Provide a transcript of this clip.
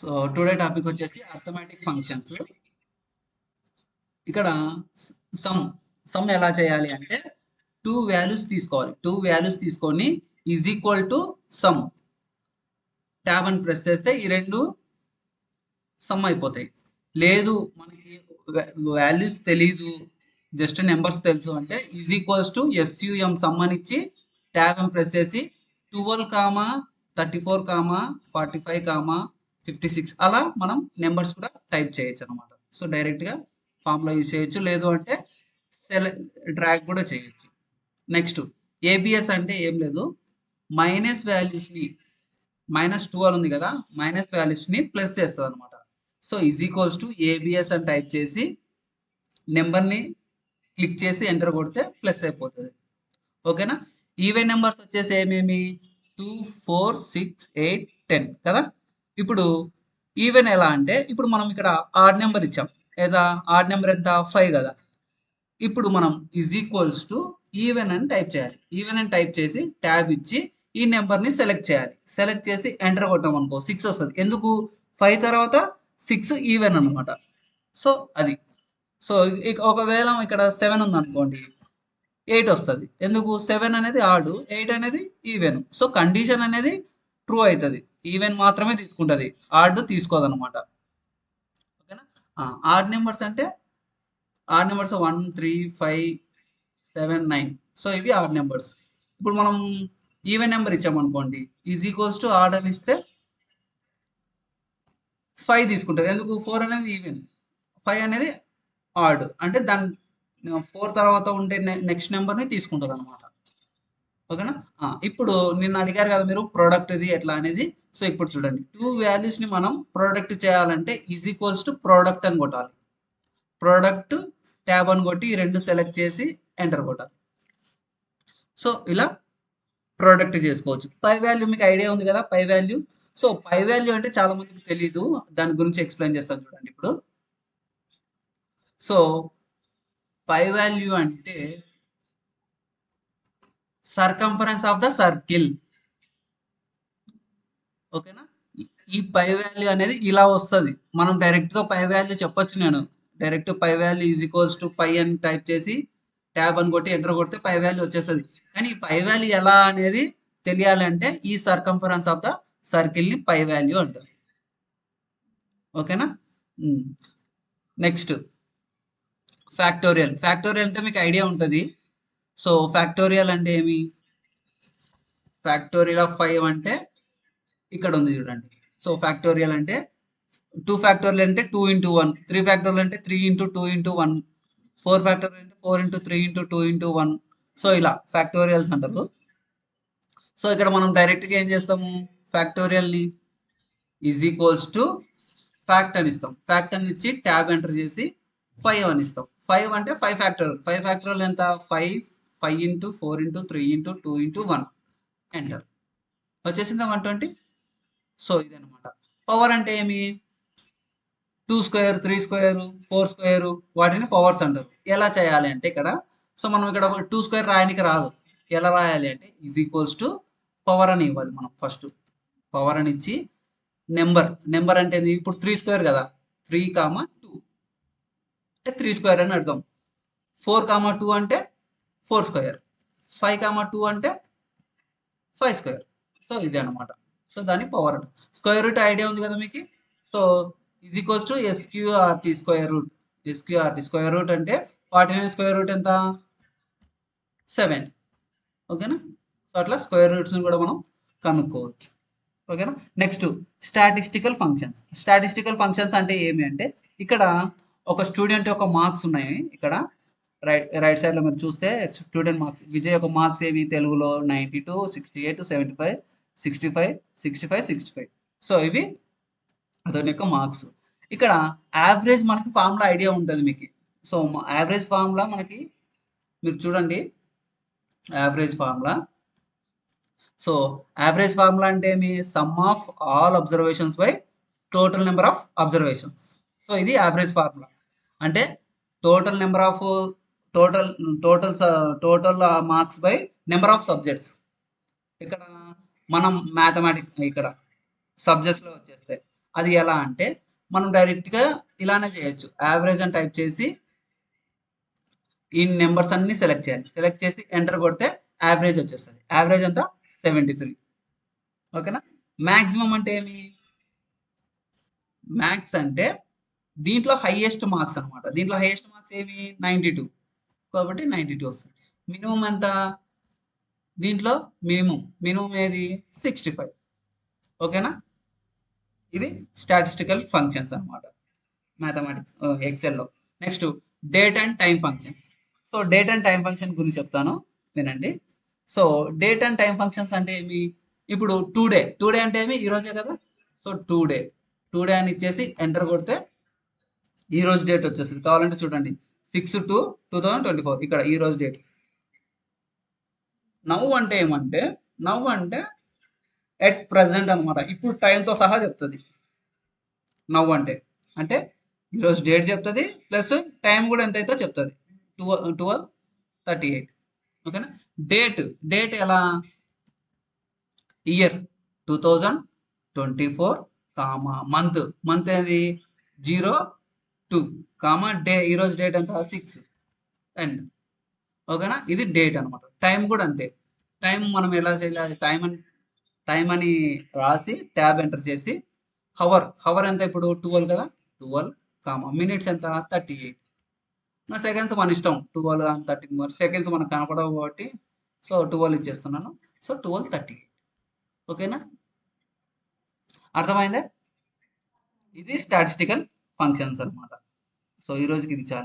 So today topic వచ్చేసి arithmetic functions. ఇక్కడ some some ఎలా చేయాలి అంటే టూ వాల్యూస్ తీసుకోవాలి. టూ వాల్యూస్ తీసుకొని is equal to some tab అని ప్రెస్ చేస్తే ఈ రెండు సమ్ అయిపోతాయి. లేదు మనకి వాల్యూస్ తెలీదు, జస్ట్ నెంబర్స్ తెలుసు అంటే is equals to SUM some అని ఇచ్చి ట్యాబ్ అని ప్రెస్ చేసి 12 కామా 34 కామా 45 కామా 56 అలా మనం నెంబర్స్ కూడా టైప్ చేయొచ్చు అనమాట. సో డైరెక్ట్గా ఫామ్లో యూజ్ చేయొచ్చు, లేదు అంటే డ్రాగ్ కూడా చేయొచ్చు. నెక్స్ట్ ఏబిఎస్ అంటే ఏం లేదు, మైనస్ వాల్యూస్ని -12 ఉంది కదా, మైనస్ వాల్యూస్ని ప్లస్ చేస్తుంది అనమాట. So is equals to ABS అని టైప్ చేసి నెంబర్ని క్లిక్ చేసి ఎంటర్ కొడితే ప్లస్ అయిపోతుంది. ఓకేనా. ఈవెన్ నెంబర్స్ వచ్చేసి ఏమేమి 2 4 6 8 10 కదా. ఇప్పుడు ఈవెన్ ఎలా అంటే ఇప్పుడు మనం ఇక్కడ ఆడ్ నెంబర్ ఇచ్చాం లేదా, ఆడ్ నెంబర్ ఎంత 5 కదా. ఇప్పుడు మనం ఈజ్ ఈక్వల్స్ టు ఈవెన్ అని టైప్ చేయాలి. ఈవెన్ అని టైప్ చేసి ట్యాబ్ ఇచ్చి ఈ నెంబర్ని సెలెక్ట్ చేయాలి. సెలెక్ట్ చేసి ఎంటర్ కొట్టాం అనుకో 6 వస్తుంది. ఎందుకు 5 తర్వాత 6 ఈవెన్ అనమాట. సో అది. సో ఒకవేళ ఇక్కడ 7 ఉంది అనుకోండి, 8 వస్తుంది. ఎందుకు 7 అనేది ఆడ్, 8 అనేది ఈవెన్. సో కండిషన్ అనేది ట్రూ అవుతుంది. ఈవెన్ మాత్రమే తీసుకుంటుంది, ఆడ్ తీసుకోదన్నమాట. ఓకేనా. ఆడ్ నెంబర్స్ అంటే ఆడ్ నెంబర్స్ 1 3 5 7 9. సో ఇవి ఆడ్ నెంబర్స్. ఇప్పుడు మనం ఈవెన్ నెంబర్ ఇచ్చామనుకోండి, ఈజ్ ఈక్వల్స్ టు ఆడ్ అని ఇస్తే 5 తీసుకుంటుంది. ఎందుకు 4 అనేది ఈవెన్, 5 అనేది ఆడ్. అంటే దాని 4 తర్వాత ఉండే నెక్స్ట్ నెంబర్ని తీసుకుంటుంది అనమాట. ఓకేనా. ఇప్పుడు నిన్న అడిగారు కదా మీరు ప్రోడక్ట్ ఇది ఎట్లా అనేది. సో ఇప్పుడు చూడండి, టూ వాల్యూస్ని మనం ప్రోడక్ట్ చేయాలంటే ఈజ్ ఈక్వల్స్ టు ప్రోడక్ట్ అని కొట్టాలి. ప్రోడక్ట్ ట్యాబ్ అని కొట్టి ఈ రెండు సెలెక్ట్ చేసి ఎంటర్ కొట్టాలి. సో ఇలా ప్రోడక్ట్ చేసుకోవచ్చు. పై వాల్యూ మీకు ఐడియా ఉంది కదా, pi value. So pi value అంటే చాలా మందికి తెలీదు, దాని గురించి ఎక్స్ప్లెయిన్ చేస్తాను చూడండి ఇప్పుడు. సో పై వాల్యూ అంటే సర్కంఫరెన్స్ ఆఫ్ ద సర్కిల్. ఓకేనా. ఈ పై వాల్యూ అనేది ఇలా వస్తుంది. మనం డైరెక్ట్గా పై వాల్యూ చెప్పొచ్చు. నేను direct pi value is equals to pi అని టైప్ చేసి ట్యాబ్ అని కొట్టి ఎంటర్ కొడితే పై వాల్యూ వచ్చేస్తుంది. కానీ ఈ పై వాల్యూ ఎలా అనేది తెలియాలంటే ఈ సర్కంఫరెన్స్ ఆఫ్ ద సర్కిల్ని పై వాల్యూ అంటారు. ఓకేనా. Next factorial. ఫ్యాక్టోరియల్ అంటే మీకు ఐడియా ఉంటుంది. సో ఫ్యాక్టోరియల్ అంటే ఏమి, ఫ్యాక్టోరియల్ ఆఫ్ 5 అంటే ఇక్కడ ఉంది చూడండి. సో ఫ్యాక్టోరియల్ అంటే 2 ఫ్యాక్టోరియల్ అంటే 2 ఇంటూ 1, 3 ఫ్యాక్టోరియల్ అంటే 3 ఇంటూ 2 ఇంటూ 1, 4 ఫ్యాక్టోరియల్ అంటే 4 ఇంటూ 3 ఇంటూ 2 ఇంటూ 1. సో ఇలా ఫ్యాక్టోరియల్స్ అంటారు. సో ఇక్కడ మనం డైరెక్ట్గా ఏం చేస్తాము, ఫ్యాక్టోరియల్ని ఈజ్ ఈక్వల్స్ టు ఫ్యాక్ట్ అని ఇస్తాం. ఫ్యాక్ట్ అని ఇచ్చి ట్యాబ్ ఎంటర్ చేసి 5 అని ఇస్తాం. 5 అంటే 5 ఫ్యాక్టోరియల్. 5 ఫ్యాక్టోరియల్ ఎంత 5 into 4 into 3 into 2 into 1 enter వచ్చేసిందా 120. సో ఇదనమాట. పవర్ అంటే ఏమి, 2 స్క్వేర్ 3 స్క్వేర్ 4 స్క్వేర్ వాటిని పవర్స్ అంటారు. ఎలా చేయాలి అంటే ఇక్కడ, సో మనం ఇక్కడ 2 స్క్వేర్ రాయడానికి రాదు. ఎలా రాయాలి అంటే ఈజ్ ఈక్వల్స్ టు పవర్ అని ఇవ్వాలి. మనం ఫస్ట్ పవర్ అని ఇచ్చి నెంబర్ అంటే ఇప్పుడు 3 స్క్వేర్ కదా, 3 కామా 2 అంటే 3 స్క్వేర్ అని అర్థం. 4 కామా 2 అంటే 4 స్క్వేర్, 5 కామా 2 అంటే 5 స్క్వేర్. సో ఇది అనమాట. సో దాని పవర్ అంట. స్క్వేర్ రూట్ ఐడియా ఉంది కదా మీకు. So is equals to SQRT square root. SQRT square root అంటే 49 స్క్వేర్ రూట్ ఎంత 7. ఓకేనా. సో అట్లా స్క్వేర్ రూట్స్ని కూడా మనం కనుక్కోవచ్చు. ఓకేనా. Next statistical functions. Statistical functions అంటే ఏమి అంటే, ఇక్కడ ఒక స్టూడెంట్ యొక్క మార్క్స్ ఉన్నాయి. ఇక్కడ రైట్ సైడ్లో మీరు చూస్తే స్టూడెంట్ మార్క్స్, విజయ్ యొక్క మార్క్స్ ఏవి, తెలుగులో 92 68 75 65 65 65. సో ఇవి అతని యొక్క మార్క్స్. ఇక్కడ యావరేజ్ మనకి ఫార్ములా ఐడియా ఉంటుంది మీకు. సో యావరేజ్ ఫార్ములా మనకి మీరు చూడండి, average formula. So average formula అంటే ఏమి, some of all observations by total number of observations. So ఇది యావరేజ్ ఫార్ములా. అంటే total number of total total total marks by number of subjects. ఇక్కడ మనం mathematics ఇక్కడ సబ్జెక్ట్స్లో వచ్చేస్తే అది ఎలా అంటే మనం డైరెక్ట్గా ఇలానే చేయొచ్చు. యావరేజ్ అని టైప్ చేసి ఈ నెంబర్స్ అన్ని సెలెక్ట్ చేయాలి. సెలెక్ట్ చేసి ఎంటర్ కొడితే యావరేజ్ వచ్చేస్తుంది. యావరేజ్ అంతా 73. ఓకేనా. మ్యాక్సిమం అంటే ఏమి? మ్యాథ్స్ అంటే దీంట్లో హైయెస్ట్ మార్క్స్ అనమాట. దీంట్లో హైయెస్ట్ మార్క్స్ ఏమి? 92. కాబట్టి 92 వస్తుంది. మినిమం ఎంత? దీంట్లో మినిమం ఏది? 65. ఓకేనా. ఇది స్టాటిస్టికల్ ఫంక్షన్స్ అనమాట మ్యాథమెటిక్స్ ఎక్సెల్లో. Next date and time functions. So date and time function గురించి చెప్తాను వినండి. So date and time functions అంటే ఏమి? ఇప్పుడు టుడే అంటే ఏమి? ఈ రోజే కదా. సో టుడే అని ఇచ్చేసి ఎంటర్ కొడితే ఈ రోజు డేట్ వచ్చేస్తుంది. కావాలంటే చూడండి 6/2/2024 ఇక్కడ ఈ రోజు డేట్. నవ్వు అంటే ఏమంటే నవ్వు అంటే ఎట్ ప్రజెంట్ అనమాట. ఇప్పుడు టైంతో సహా చెప్తుంది నవ్వు అంటే ఈరోజు డేట్ చెప్తుంది ప్లస్ టైం కూడా ఎంత అయితే చెప్తుంది. 12:38. ఓకేనా. డేట్ ఎలా? ఇయర్ 2024 మంత్ ఏది? 02 డే ఈరోజు డేట్ ఎంత? 6 అండ్ ఓకేనా. ఇది డేట్ అనమాట. టైం కూడా అంతే. టైం మనం ఎలా చేయాలి? టైం అని రాసి ట్యాబ్ ఎంటర్ చేసి హవర్ ఎంత? ఇప్పుడు 12 కదా. 12 మినిట్స్ ఎంత? 38. సెకండ్స్ మన ఇష్టం. 12 అండ్ 13 సెకండ్స్ మనకు కనపడవు కాబట్టి సో 12 ఇచ్చేస్తున్నాను. సో 12:38. ఓకేనా. అర్థమైందే. ఇది స్టాటిస్టికల్ ఫంక్షన్స్ అనమాట. సో ఈ రోజుకి ఇది చాలు.